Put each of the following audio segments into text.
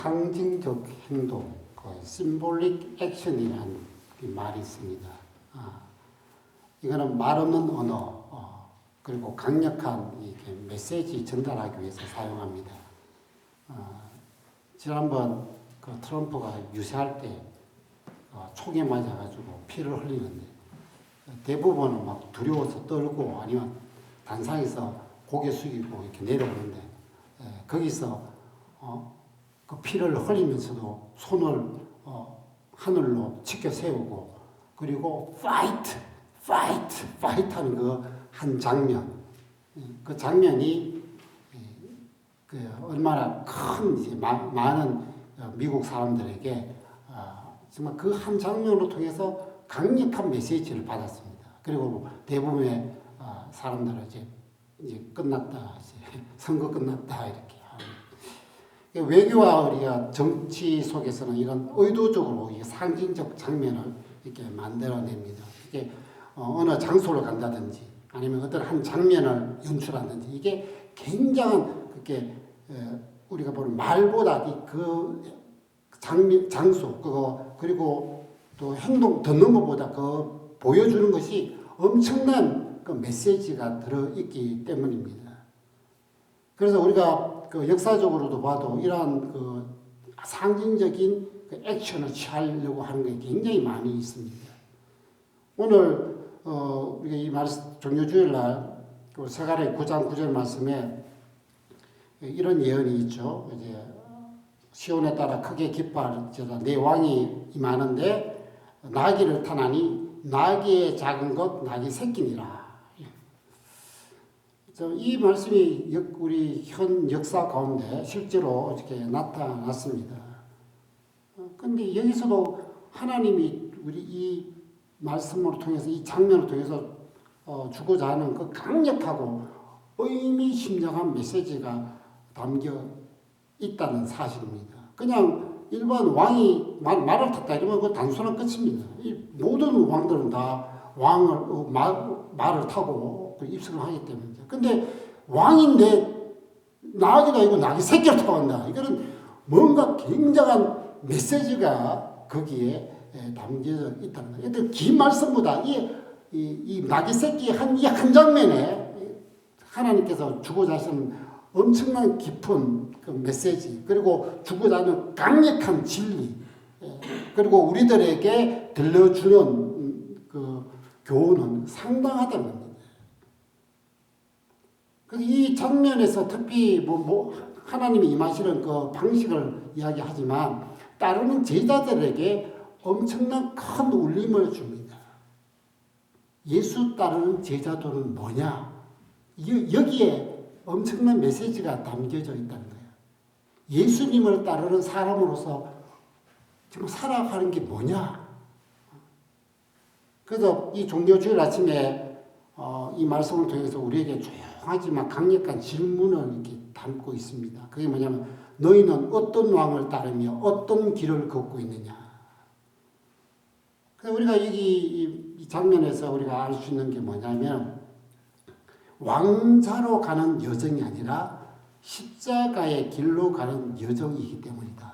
상징적 행동, 심볼릭 액션이라는 말이 있습니다. 이거는 말 없는 언어, 그리고 강력한 이렇게 메시지 전달하기 위해서 사용합니다. 지난번 그 트럼프가 유세할 때 총에 맞아가지고 피를 흘리는데 대부분은 막 두려워서 떨고 아니면 단상에서 고개 숙이고 이렇게 내려오는데 거기서 그 피를 흘리면서도 손을 하늘로 치켜 세우고 그리고 파이트 하는 그 한 장면, 그 장면이 그 얼마나 큰 이제 많은 미국 사람들에게 정말 그 한 장면을 통해서 강력한 메시지를 받았습니다. 그리고 대부분의 사람들은 이제 끝났다, 이제 선거 끝났다 이렇게. 외교와 우리가 정치 속에서는 이런 의도적으로 상징적 장면을 이렇게 만들어냅니다. 이게 어느 장소를 간다든지 아니면 어떤 한 장면을 연출하든지 이게 굉장한 그렇게 우리가 보는 말보다 그 장소 그거 그리고 또 행동 듣는 것보다 그 보여주는 것이 엄청난 그 메시지가 들어있기 때문입니다. 그래서 우리가 그 역사적으로도 봐도 이러한 그 상징적인 그 액션을 취하려고 하는 게 굉장히 많이 있습니다. 오늘 우리가 이 말씀 종료주일 날 그 스가랴 9장 9절 말씀에 이런 예언이 있죠. 이제 시온에 따라 크게 기뻐하리라 내 왕이 임하는데 나귀를 타나니 나귀의 작은 것 나귀 새끼니라. 이 말씀이 우리 현 역사 가운데 실제로 이렇게 나타났습니다. 그런데 여기서도 하나님이 우리 이 말씀을 통해서 이 장면을 통해서 주고자 하는 그 강력하고 의미심장한 메시지가 담겨 있다는 사실입니다. 그냥 일반 왕이 말을 탔다 이러면 그 단순한 끝입니다. 이 모든 왕들은 다 말을 타고 입성을 하기 때문이죠. 근데 왕인데 나귀가 아니고 나귀 새끼를 타고 간다. 이거는 뭔가 굉장한 메시지가 거기에 담겨져 있다는 거예요. 근데 긴 말씀보다 이 나귀 새끼 한 장면에 하나님께서 주고자 하시는 엄청난 깊은 그 메시지, 그리고 주고자 하는 강력한 진리, 그리고 우리들에게 들려주는 그 교훈은 상당하다는 겁니다. 이 장면에서 특히 하나님이 임하시는 그 방식을 이야기하지만 따르는 제자들에게 엄청난 큰 울림을 줍니다. 예수 따르는 제자들은 뭐냐? 여기에 엄청난 메시지가 담겨져 있다는 거예요. 예수님을 따르는 사람으로서 지금 살아가는 게 뭐냐? 그래서 이 종교주일 아침에 이 말씀을 통해서 우리에게 조용하지만 강력한 질문을 이렇게 담고 있습니다. 그게 뭐냐면 너희는 어떤 왕을 따르며 어떤 길을 걷고 있느냐? 그래서 우리가 이 장면에서 우리가 알 수 있는 게 뭐냐면 왕자로 가는 여정이 아니라 십자가의 길로 가는 여정이기 때문이다.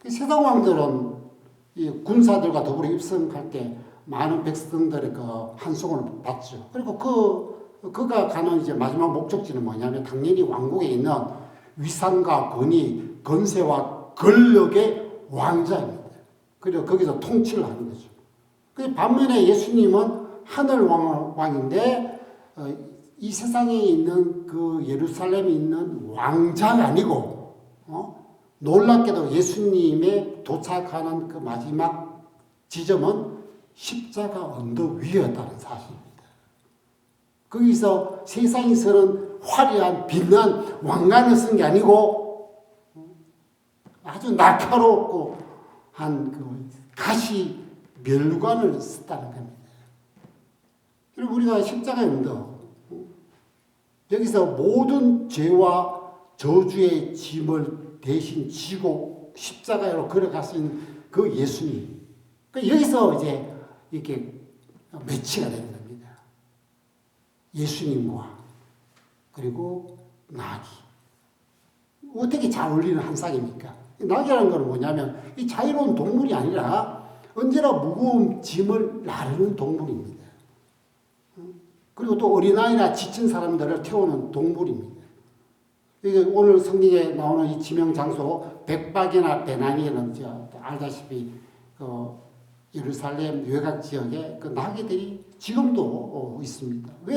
세상 왕들은 이 군사들과 더불어 입성할 때 많은 백성들의 그 환송을 받죠. 그리고 그가 가는 이제 마지막 목적지는 뭐냐면 당연히 왕국에 있는 위상과 권위, 건세와 권력의 왕자입니다. 그리고 거기서 통치를 하는 거죠. 반면에 예수님은 하늘 왕인데 이 세상에 있는 그 예루살렘에 있는 왕자가 아니고 놀랍게도 예수님의 도착하는 그 마지막 지점은 십자가 언덕 위였다는 사실입니다. 거기서 세상에서는 화려한 빛난 왕관을 쓴 게 아니고 아주 날카롭고 한 그 가시 멸관을 썼다는 겁니다. 그리고 우리가 십자가의 언덕 여기서 모든 죄와 저주의 짐을 대신 지고 십자가로 걸어가신 그 예수님. 여기서 이제 이렇게 매치가 되는 겁니다. 예수님과 그리고 나귀. 어떻게 잘 어울리는 한 쌍입니까? 낙이라는 건 뭐냐면 이 자유로운 동물이 아니라 언제나 무거운 짐을 나르는 동물입니다. 그리고 또 어린아이나 지친 사람들을 태우는 동물입니다. 오늘 성경에 나오는 이 지명 장소 백박이나 베나니에는 알다시피 예루살렘 외곽 지역에 그 나귀들이 지금도 있습니다. 왜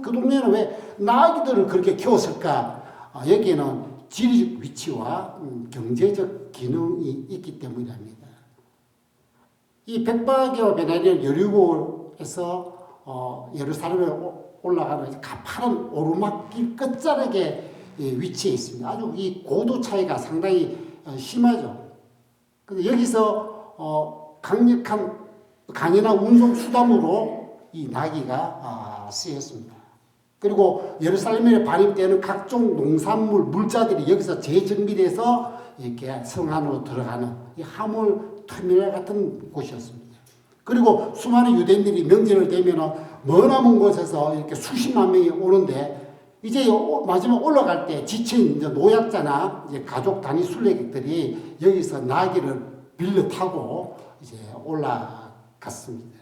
그 동네에는 왜 나귀들을 그렇게 키웠을까? 여기에는 지리적 위치와 경제적 기능이 있기 때문이랍니다. 이 백박이와 베나니는 여리고에서 예루살렘에 올라가는 가파른 오르막길 끝자락에 위치해 있습니다. 아주 이 고도 차이가 상당히 심하죠. 근데 여기서 강인한 운송 수단으로 이 나귀가 쓰였습니다. 그리고 예루살렘에 반입되는 각종 농산물, 물자들이 여기서 재정비돼서 이렇게 성 안으로 들어가는 이 화물 터미널 같은 곳이었습니다. 그리고 수많은 유대인들이 명절을 되면 머나먼 곳에서 이렇게 수십만 명이 오는데 이제 마지막 올라갈 때 지친 이제 노약자나 이제 가족 단위 순례객들이 여기서 나귀를 빌려 타고 이제 올라갔습니다.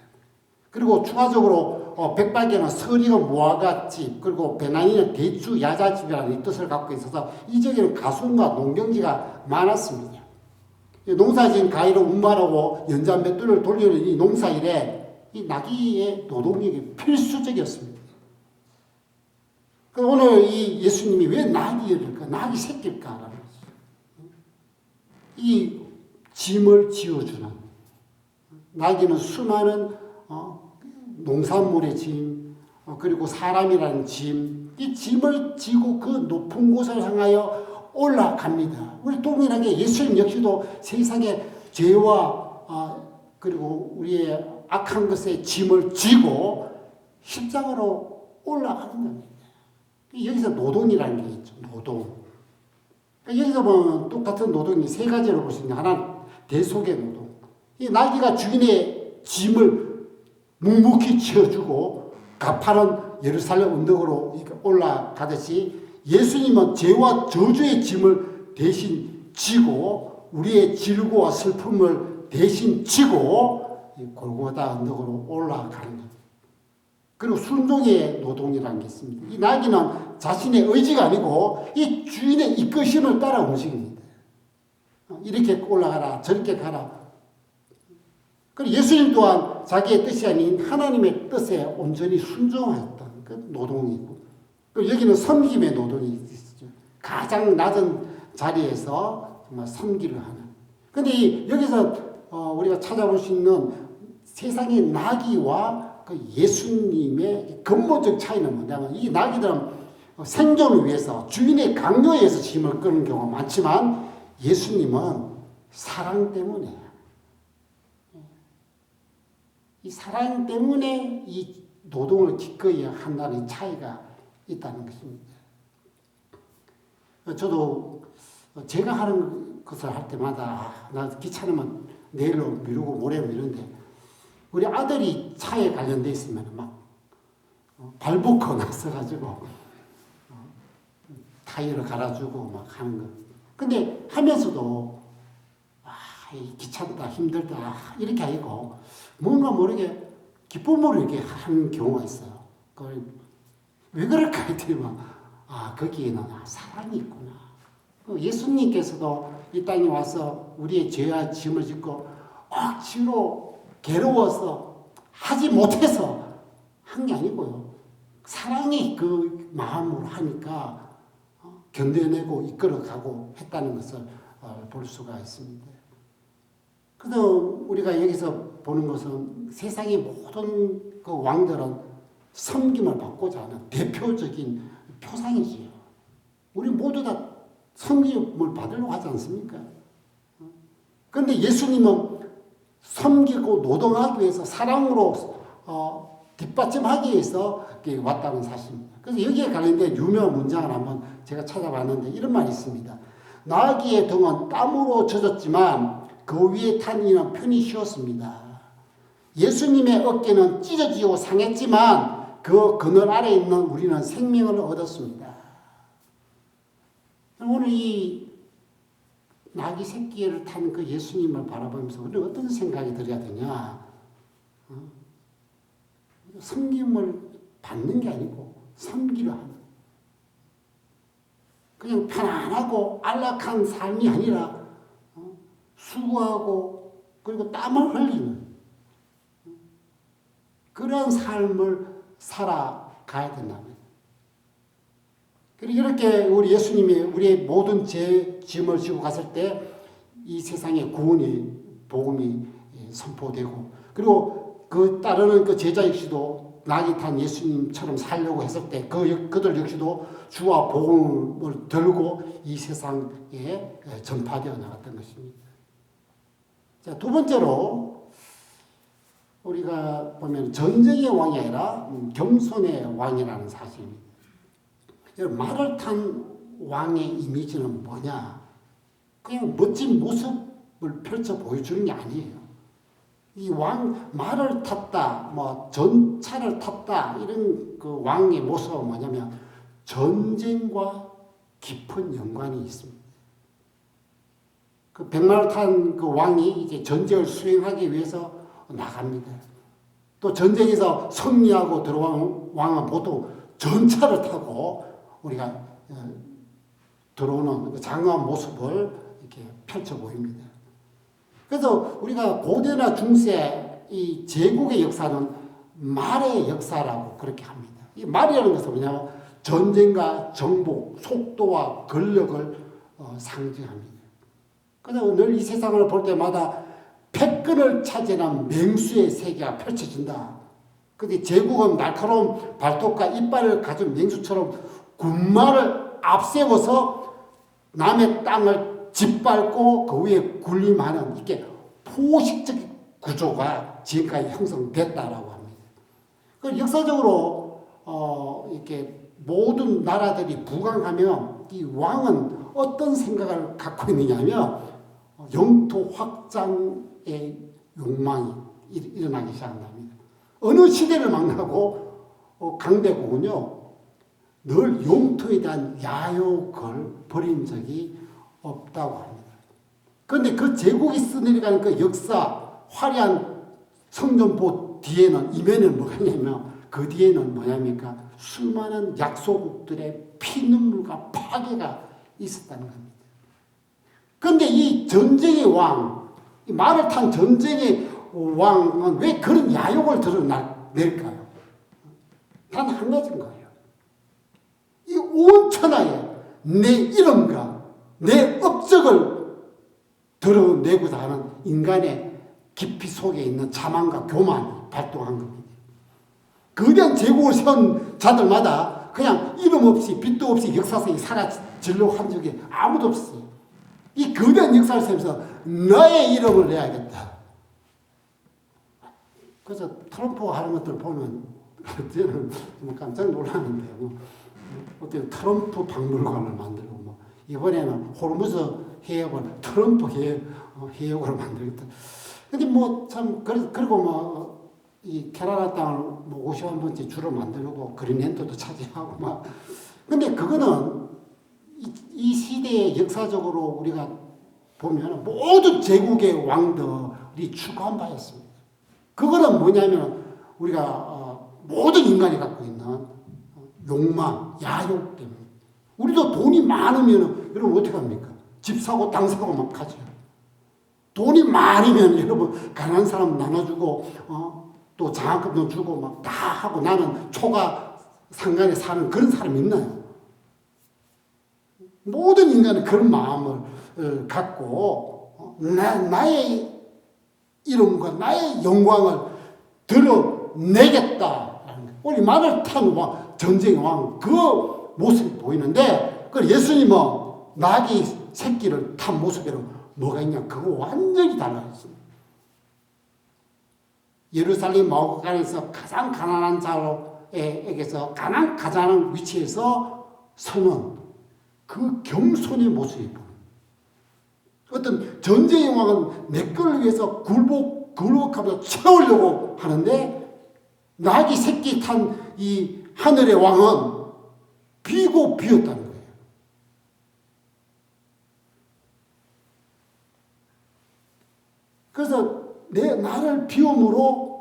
그리고 추가적으로 백박에는 서리가 무화과집, 그리고 베나니는 대추 야자집이라는 뜻을 갖고 있어서 이 지역에는 가수원과 농경지가 많았습니다. 농사지은 가위로 운반하고 연자 맷돌을 돌리는 이 농사일에 이 나귀의 노동력이 필수적이었습니다. 오늘 이 예수님이 왜 나귀일까? 나귀 새끼일까라는 거죠. 이 짐을 지어주는 나귀는 수많은 농산물의 짐, 그리고 사람이라는 짐, 이 짐을 지고 그 높은 곳을 향하여 올라갑니다. 우리 동일하게 예수님 역시도 세상의 죄와 그리고 우리의 악한 것의 짐을 지고 십자가로 올라가는 겁니다. 여기서 노동이라는 게 있죠. 노동. 여기서 보면 똑같은 노동이 세 가지로 볼 수 있는데, 하나는 대속의 노동. 이 나귀가 주인의 짐을 묵묵히 지어주고 가파른 예루살렘 언덕으로 올라가듯이 예수님은 죄와 저주의 짐을 대신 지고 우리의 질고와 슬픔을 대신 지고 골고다 언덕으로 올라가는 겁니다. 그리고 순종의 노동이라는 게 있습니다. 이 나귀는 자신의 의지가 아니고 이 주인의 이끄심을 따라 움직입니다. 이렇게 올라가라, 저렇게 가라. 그리고 예수님 또한 자기의 뜻이 아닌 하나님의 뜻에 온전히 순종하였던 그 노동이고, 그리고 여기는 섬김의 노동이 있죠. 가장 낮은 자리에서 정말 섬기를 하는. 근데 여기서 우리가 찾아볼 수 있는 세상의 나귀와 그 예수님의 근본적 차이는 뭐냐면, 이 나귀들은 생존을 위해서 주인의 강요에 의해서 짐을 끄는 경우가 많지만 예수님은 사랑 때문에, 이 사랑 때문에 이 노동을 기꺼이 한다는 차이가 있다는 것입니다. 저도 제가 하는 것을 할 때마다 나 귀찮으면 내일로 미루고 모레로 미루는데, 우리 아들이 차에 관련돼 있으면 막 발벗고 나서가지고 타이어를 갈아주고 막 하는 거. 근데 하면서도 귀찮다, 힘들다 이렇게 하고 뭔가 모르게 기쁨으로 이렇게 하는 경우가 있어요. 왜 그럴까 했더니 거기에는 사랑이 있구나. 예수님께서도 이 땅에 와서 우리의 죄와 짐을 짓고 억지로 괴로워서 하지 못해서 한 게 아니고요. 사랑이 그 마음으로 하니까 견뎌내고 이끌어가고 했다는 것을 볼 수가 있습니다. 그래서 우리가 여기서 보는 것은 세상의 모든 그 왕들은 섬김을 받고자 하는 대표적인 표상이지요. 우리 모두 다 섬김을 받으려고 하지 않습니까? 그런데 예수님은 섬기고 노동하기 위해서 사랑으로 뒷받침하기 위해서 왔다는 사실입니다. 그래서 여기에 관련된 유명한 문장을 한번 제가 찾아봤는데 이런 말이 있습니다. 나귀의 등은 땀으로 젖었지만 그 위에 탄 이는 편히 쉬었습니다. 예수님의 어깨는 찢어지고 상했지만 그 그늘 아래 있는 우리는 생명을 얻었습니다. 오늘 이 나귀 새끼를 탄 그 예수님을 바라보면서 우리는 어떤 생각이 들어야 되냐? 섬김을 받는 게 아니고 섬기려 하는. 그냥 편안하고 안락한 삶이 아니라 수고하고 그리고 땀을 흘리는 그런 삶을 살아가야 된다면. 그리고 이렇게 우리 예수님이 우리의 모든 죄 짐을 지고 갔을 때 이 세상에 구원의 복음이 선포되고 그리고 그 따르는 그 제자 역시도 낙이 탄 예수님처럼 살려고 했을 때 그들 역시도 주와 복음을 들고 이 세상에 전파되어 나갔던 것입니다. 자, 두 번째로 우리가 보면 전쟁의 왕이 아니라 겸손의 왕이라는 사실입니다. 말을 탄 왕의 이미지는 뭐냐? 그냥 멋진 모습을 펼쳐 보여주는 게 아니에요. 이 왕, 말을 탔다, 전차를 탔다, 이런 그 왕의 모습은 뭐냐면 전쟁과 깊은 연관이 있습니다. 그 백마를 탄 그 왕이 이제 전쟁을 수행하기 위해서 나갑니다. 또 전쟁에서 승리하고 들어온 왕은 보통 전차를 타고 우리가 들어오는 그 장엄한 모습을 이렇게 펼쳐 보입니다. 그래서 우리가 고대나 중세 이 제국의 역사는 말의 역사라고 그렇게 합니다. 이 말이라는 것은 뭐냐면 전쟁과 정복, 속도와 권력을 상징합니다. 그래서 늘 이 세상을 볼 때마다 패권을 차지하는 맹수의 세계가 펼쳐진다. 근데 제국은 날카로운 발톱과 이빨을 가진 맹수처럼 군마를 앞세워서 남의 땅을 짓밟고 그 위에 군림하는 이렇게 포식적인 구조가 지금까지 형성됐다라고 합니다. 그 역사적으로 이렇게 모든 나라들이 부강하면 이 왕은 어떤 생각을 갖고 있느냐면 영토 확장의 욕망이 일어나기 시작합니다. 어느 시대를 만나고 강대국은요 늘 영토에 대한 야욕을 버린 적이 없다고 합니다. 그런데 그 제국이 써내려가는 그 역사, 화려한 성전보 뒤에는, 이면에는 뭐가 있냐면 그 뒤에는 뭐냐니까 수많은 약소국들의 피눈물과 파괴가 있었다는 겁니다. 그런데 이 전쟁의 왕, 이 말을 탄 전쟁의 왕은 왜 그런 야욕을 드러낼까요? 단 한 가지인 거예요. 이 온 천하에 내 이름과 내 업적을 드러내고자 하는 인간의 깊이 속에 있는 자만과 교만이 발동한 겁니다. 거대한 제국을 세운 자들마다 그냥 이름 없이 빛도 없이 역사상에 사라지려고 한 적이 아무도 없어요. 이 거대한 역사를 세우면서 나의 이름을 내야겠다. 그래서 트럼프가 하는 것들 보면 저는 깜짝 놀랐는데 어떻게 트럼프 박물관을 만들고 이번에는 호르무즈 해역을 트럼프 해역으로 만들겠다. 근데 참 그리고 이 캐나다 땅을 50만 번째 주로 만들고 그린랜드도 차지하고 근데 그거는 이 시대의 역사적으로 우리가 보면 모든 제국의 왕들이 추구한 바였습니다. 그거는 뭐냐면 우리가 모든 인간이 갖고 있는 욕망, 야욕 때문에. 우리도 돈이 많으면 여러분 어떻게 합니까? 집 사고 땅 사고 막 가죠. 돈이 많으면 여러분 가난한 사람 나눠주고 또 장학금도 주고 막 다 하고 나는 초가 상간에 사는 그런 사람이 있나요? 모든 인간은 그런 마음을 갖고 나의 이름과 나의 영광을 드러내겠다. 우리 말을 탄 전쟁의 왕 그 모습이 보이는데 그 예수님은 나귀 새끼를 탄 모습으로 뭐가 있냐? 그거 완전히 달라졌습니다. 예루살렘 마을간에서 가장 가난한 자에게서 가장 가난한 위치에서 서는 그 겸손의 모습이 보입니다. 어떤 전쟁의 왕은 내 걸 위해서 굴복하면서 채우려고 하는데 나귀 새끼 탄 이 하늘의 왕은 비고 비었다는 거예요. 그래서 나를 비움으로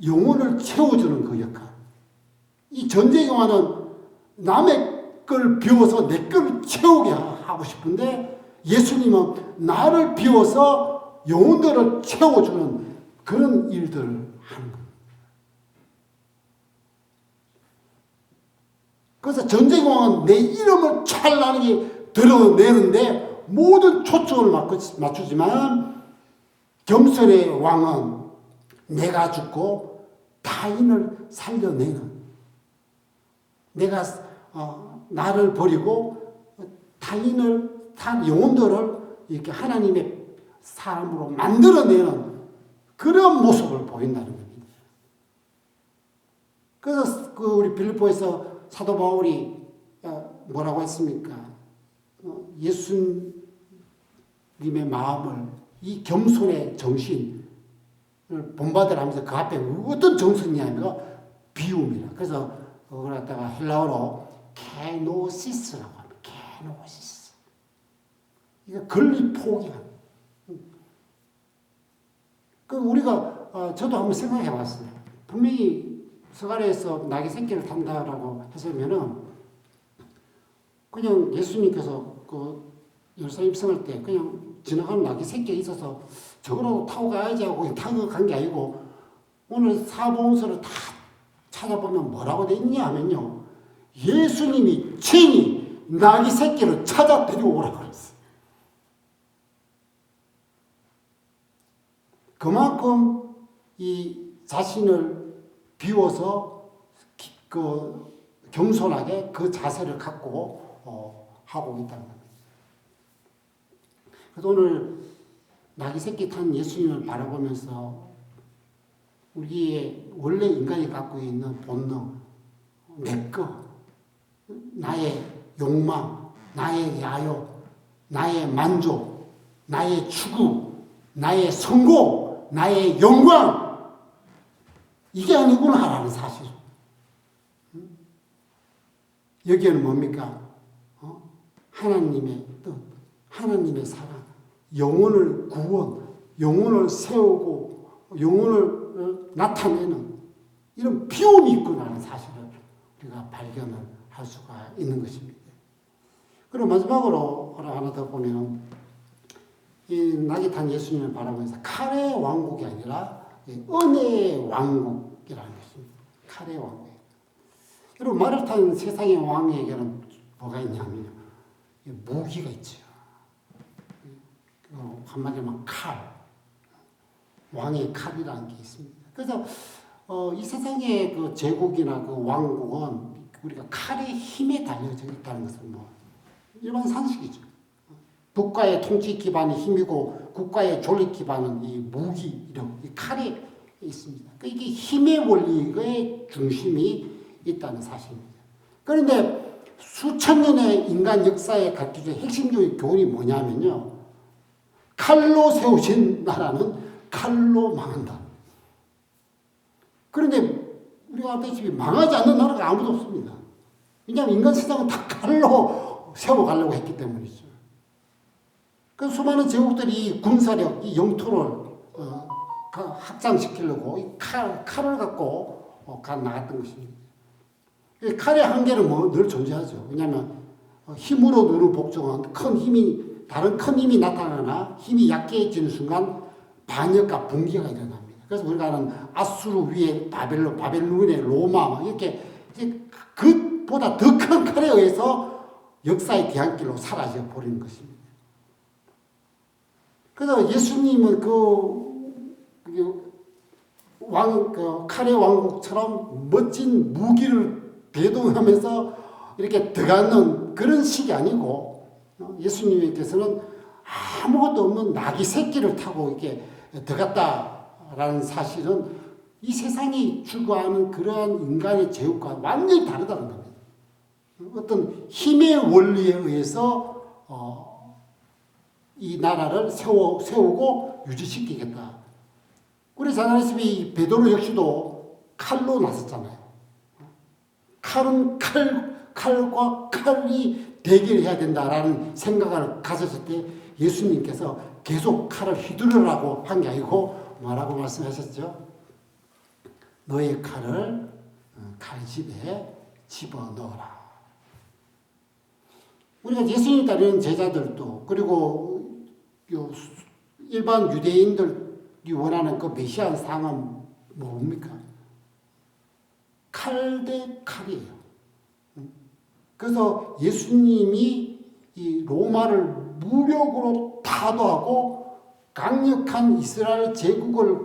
영혼을 채워주는 그 역할. 이 전쟁 영화는 남의 걸 비워서 내 걸 채우게 하고 싶은데 예수님은 나를 비워서 영혼들을 채워주는 그런 일들을 하는 거예요. 그래서 전쟁 왕은 내 이름을 찬란하게 드러내는데 모든 초점을 맞추지만 겸손의 왕은 내가 죽고 타인을 살려내는, 내가 나를 버리고 타인을 영혼들을 이렇게 하나님의 사람으로 만들어내는 그런 모습을 보인다는 겁니다. 그래서 우리 빌립보에서 사도 바울이 뭐라고 했습니까? 예수님의 마음을, 이 겸손의 정신을 본받으라면서 그 앞에 어떤 정신이냐면 비움이라. 그래서 그걸 갖다가 헬라어로 케노시스라고 합니다. 케노시스. 이거 권리 포기한. 우리가 저도 한번 생각해 봤어요. 분명히 서가래에서 낙이 새끼를 탄다라고 했으면은 그냥 예수님께서 그 예루살렘 입성할 때 그냥 지나가는 낙이 새끼가 있어서 저거라도 타고 가야지 하고 타고 간 게 아니고 오늘 사복음서를 다 찾아보면 뭐라고 돼 있냐 하면요. 예수님이 친히 낙이 새끼를 찾아 데리고 오라고 그랬어요. 그만큼 이 자신을 비워서 겸손하게 그 자세를 갖고 하고 있다는 겁니다. 그래서 오늘 낙이 새끼 탄 예수님을 바라보면서 우리의 원래 인간이 갖고 있는 본능, 내 거, 나의 욕망, 나의 야욕, 나의 만족, 나의 추구, 나의 성공, 나의 영광, 이게 아니구나라는 사실. 여기에는 뭡니까? 하나님의 뜻, 하나님의 사랑, 영혼을 구원, 영혼을 세우고 영혼을 나타내는 이런 비움이 있구나라는 사실을 우리가 발견을 할 수가 있는 것입니다. 그리고 마지막으로 하나 더 보면 이 낙이 탄 예수님을 바라보면서 칼의 왕국이 아니라 은혜의 왕국이라는 것입니다. 칼의 왕국. 여러분 말을 탄 세상의 왕에게는 뭐가 있냐면요. 무기가 있죠. 한마디로 칼. 왕의 칼이라는 게 있습니다. 그래서 이 세상의 그 제국이나 그 왕국은 우리가 칼의 힘에 달려져 있다는 것은 뭐 일반 상식이죠. 국가의 통치 기반이 힘이고 국가의 존립 기반은 이 무기, 이 칼에 있습니다. 이게 힘의 원리의 중심이 있다는 사실입니다. 그런데 수천 년의 인간 역사에 가르쳐진 핵심적인 교훈이 뭐냐면요. 칼로 세우신 나라는 칼로 망한다. 그런데 우리가 알다시피 망하지 않는 나라가 아무도 없습니다. 왜냐하면 인간 세상은 다 칼로 세워가려고 했기 때문이죠. 그 수많은 제국들이 군사력, 이 영토를 확장시키려고 이 칼을 갖고 나갔던 것입니다. 칼의 한계는 늘 존재하죠. 왜냐하면 힘으로 누르는 복종은 다른 큰 힘이 나타나나 힘이 약해지는 순간 반역과 붕괴가 일어납니다. 그래서 우리가 아는 아수르 위에 바벨론의 로마 이렇게 그보다 더 큰 칼에 의해서 역사의 뒤안길로 사라져 버리는 것입니다. 그래서 예수님은 칼의 왕국처럼 멋진 무기를 대동하면서 이렇게 들어가는 그런 식이 아니고 예수님께서는 아무것도 없는 낙이 새끼를 타고 이렇게 들어갔다라는 사실은 이 세상이 추구하는 그러한 인간의 제국과 완전히 다르다는 겁니다. 어떤 힘의 원리에 의해서 이 나라를 세우고 유지시키겠다. 우리 잘 아시다시피 베드로 역시도 칼로 나섰잖아요. 칼은 칼과 칼이 대결해야 된다라는 생각을 가졌을 때 예수님께서 계속 칼을 휘두르라고 한 게 아니고 뭐라고 말씀하셨죠? 너의 칼을 칼집에 집어넣어라. 우리가 예수님 따르는 제자들도 그리고 일반 유대인들이 원하는 그 메시아 상은 뭡니까? 칼 대 칼이에요. 그래서 예수님이 이 로마를 무력으로 타도하고 강력한 이스라엘 제국을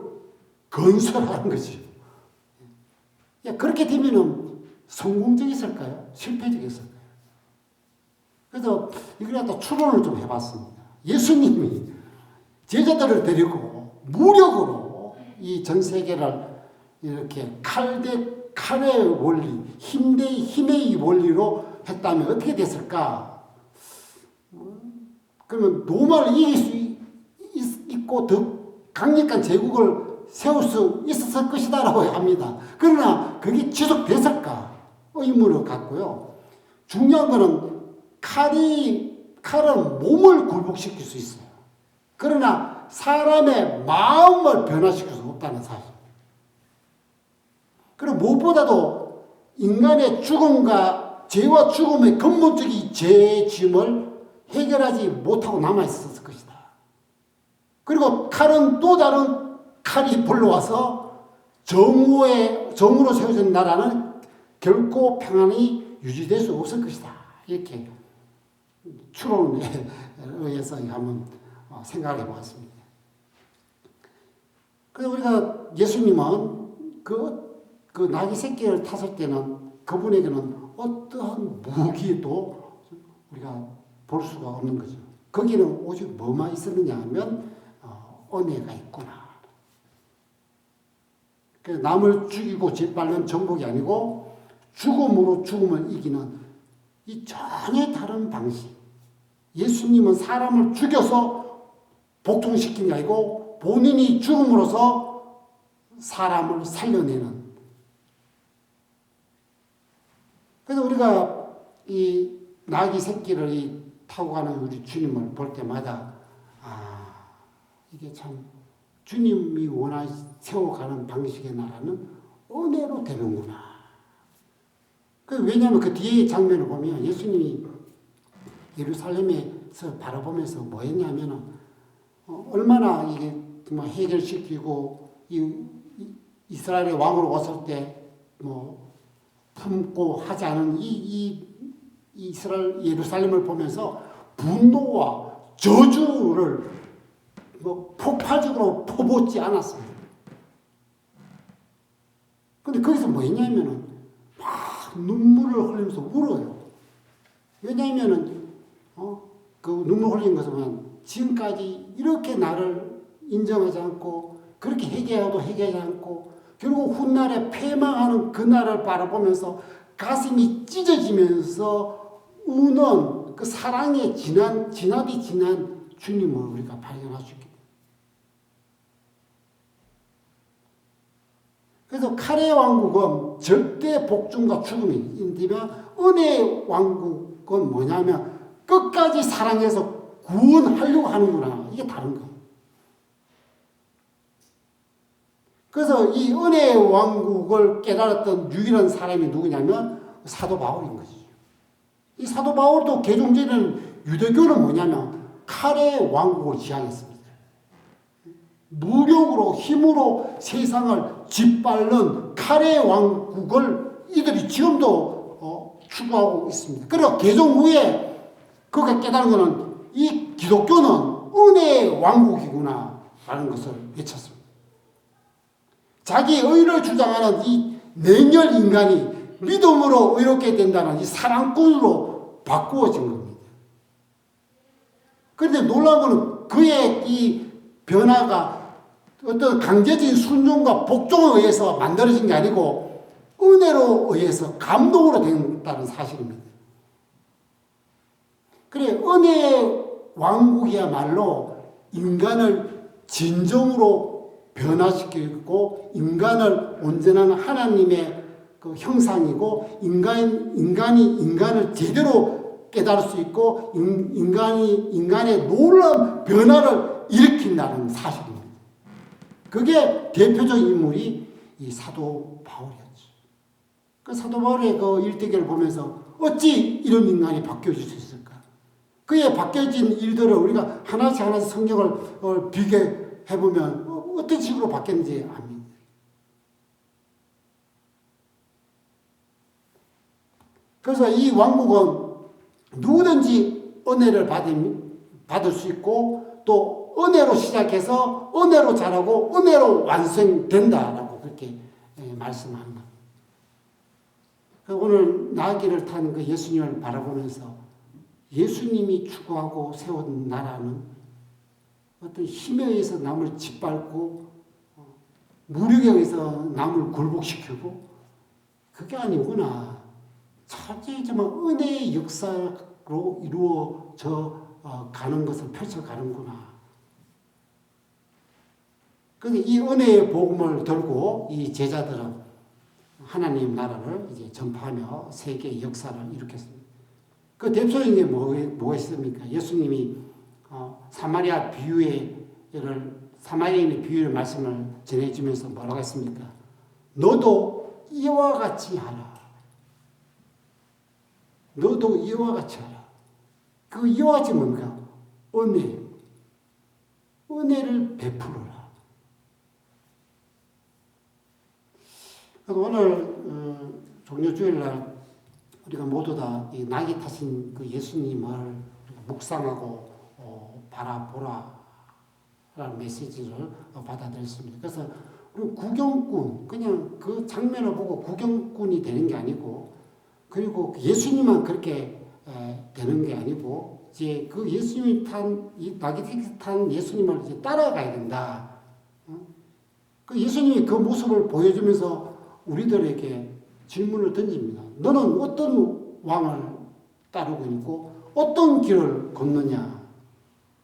건설하는 거죠. 그렇게 되면은 성공적이었을까요? 실패적이었을까요? 그래서 이걸 갖다 추론을 좀 해봤습니다. 예수님이 제자들을 데리고 무력으로 이 전 세계를 이렇게 칼 대 칼의 원리, 힘 대 힘의 원리로 했다면 어떻게 됐을까? 그러면 로마를 이길 수 있고 더 강력한 제국을 세울 수 있었을 것이다라고 합니다. 그러나 그게 지속됐을까? 의문을 갖고요. 중요한 것은 칼은 몸을 굴복시킬 수 있어요. 그러나 사람의 마음을 변화시킬 수 없다는 사실. 그리고 무엇보다도 인간의 죽음과 죄와 죽음의 근본적인 죄의 짐을 해결하지 못하고 남아있었을 것이다. 그리고 칼은 또 다른 칼이 불러와서 정으로 세워진 나라는 결코 평안이 유지될 수 없을 것이다. 이렇게 추론에 의해서 한번 생각해 보았습니다. 그래서 우리가 예수님은 그 나귀 새끼를 탔을 때는 그분에게는 어떠한 무기도 우리가 볼 수가 없는 거죠. 거기는 오직 뭐만 있었느냐 하면 은혜가 있구나. 그래서 남을 죽이고 짓밟는 정복이 아니고 죽음으로 죽음을 이기는 이 전혀 다른 방식. 예수님은 사람을 죽여서 복종시킨 게 아니고 본인이 죽음으로써 사람을 살려내는. 그래서 우리가 이 나귀 새끼를 타고 가는 우리 주님을 볼 때마다 이게 참 주님이 세워가는 방식의 나라는 은혜로 되는구나. 왜냐하면 그 뒤에 장면을 보면 예수님이 예루살렘에서 바라보면서 뭐 했냐면은 얼마나 이게 정말 해결시키고 이스라엘의 왕으로 왔을 때 뭐 품고 하지 않은 이 이스라엘 예루살렘을 보면서 분노와 저주를 폭발적으로 퍼붓지 않았습니다. 근데 거기서 뭐 했냐면은 막 눈물을 흘리면서 울어요. 왜냐하면은 그 눈물 흘린 것은 지금까지 이렇게 나를 인정하지 않고 그렇게 회개하지 않고 결국 훗날에 패망하는 그날을 바라보면서 가슴이 찢어지면서 우는 그 사랑의 지나디 지난 주님을 우리가 발견할 수 있게 됩니다. 그래서 칼의 왕국은 절대 복종과 죽음이지만 은혜의 왕국은 뭐냐면 끝까지 사랑해서 구원하려고 하는구나. 이게 다른 거예요. 그래서 이 은혜의 왕국을 깨달았던 유일한 사람이 누구냐면 사도 바울인 것이죠. 이 사도 바울도 개종전에는 유대교는 뭐냐면 칼의 왕국을 지향했습니다. 무력으로 힘으로 세상을 짓밟는 칼의 왕국을 이들이 지금도 추구하고 있습니다. 그리고 개종 후에 그가 깨달은 것은 이 기독교는 은혜의 왕국이구나 라는 것을 외쳤습니다. 자기 의를 주장하는 이 냉혈 인간이 믿음으로 의롭게 된다는 이 사랑꾼으로 바꾸어진 겁니다. 그런데 놀라운 것은 그의 이 변화가 어떤 강제적인 순종과 복종에 의해서 만들어진 게 아니고 은혜로 의해서 감동으로 된다는 사실입니다. 그래, 은혜의 왕국이야말로 인간을 진정으로 변화시키고 인간을 온전한 하나님의 그 형상이고 인간이 인간을 제대로 깨달을 수 있고 인간의 놀라운 변화를 일으킨다는 사실입니다. 그게 대표적인 인물이 이 사도 바울이었죠. 그 사도 바울의 그 일대기를 보면서 어찌 이런 인간이 바뀌어질 수 있을까? 그의 바뀌어진 일들을 우리가 하나씩 하나씩 성경을 비교해보면 어떤 식으로 바뀌었는지 압니다. 그래서 이 왕국은 누구든지 은혜를 받을 수 있고 또 은혜로 시작해서 은혜로 자라고 은혜로 완성된다라고 그렇게 말씀합니다. 오늘 나귀를 탄 그 예수님을 바라보면서 예수님이 추구하고 세운 나라는 어떤 힘에 의해서 남을 짓밟고 무력에 의해서 남을 굴복시키고 그게 아니구나. 철저히 정말 은혜의 역사로 이루어져 가는 것을 펼쳐가는구나. 그래서 이 은혜의 복음을 들고 이 제자들은 하나님 나라를 이제 전파하며 세계의 역사를 일으켰습니다. 그 대표적인 게 뭐가 있습니까? 예수님이 사마리아 사마리아인의 비유의 말씀을 전해주면서 뭐라고 했습니까? 너도 이와 같이 하라. 너도 이와 같이 하라. 그 이와 같이 뭡니까? 은혜를 베풀어라. 오늘 종료주일날 우리가 모두 다 이 낙이 타신 그 예수님을 묵상하고 바라보라 라는 메시지를 받아들였습니다. 그래서 우리 구경꾼, 그냥 그 장면을 보고 구경꾼이 되는 게 아니고 그리고 예수님만 그렇게 되는 게 아니고 이제 그 예수님이 이 낙이 탄 예수님을 이제 따라가야 된다. 그 예수님이 그 모습을 보여주면서 우리들에게 질문을 던집니다. 너는 어떤 왕을 따르고 있고 어떤 길을 걷느냐?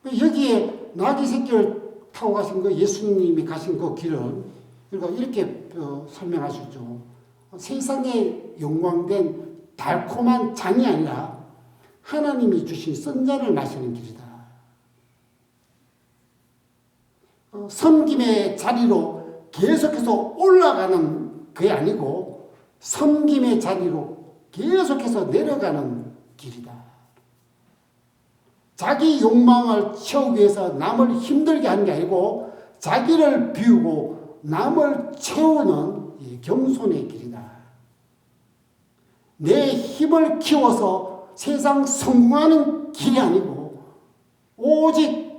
여기에 낙이 새끼를 타고 가신 그 예수님이 가신 그 길은 그러니까 이렇게 설명하시죠. 세상에 영광된 달콤한 잔이 아니라 하나님이 주신 선잔을 마시는 길이다. 섬김의 자리로 계속해서 올라가는 그게 아니고 섬김의 자리로 계속해서 내려가는 길이다. 자기 욕망을 채우기 위해서 남을 힘들게 하는 게 아니고 자기를 비우고 남을 채우는 겸손의 길이다. 내 힘을 키워서 세상 성공하는 길이 아니고 오직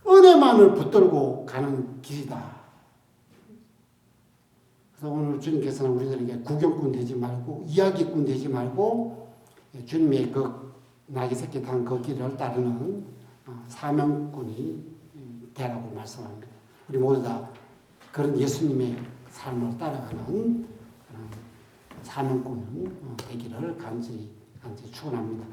은혜만을 붙들고 가는 길이다. 그래서 오늘 주님께서는 우리들에게 구경꾼 되지 말고 이야기꾼 되지 말고 주님의 그 낙이 새끼 탄 그 길을 따르는 사명꾼이 되라고 말씀합니다. 우리 모두 다 그런 예수님의 삶을 따라가는 사명꾼 되기를 간절히 축원합니다.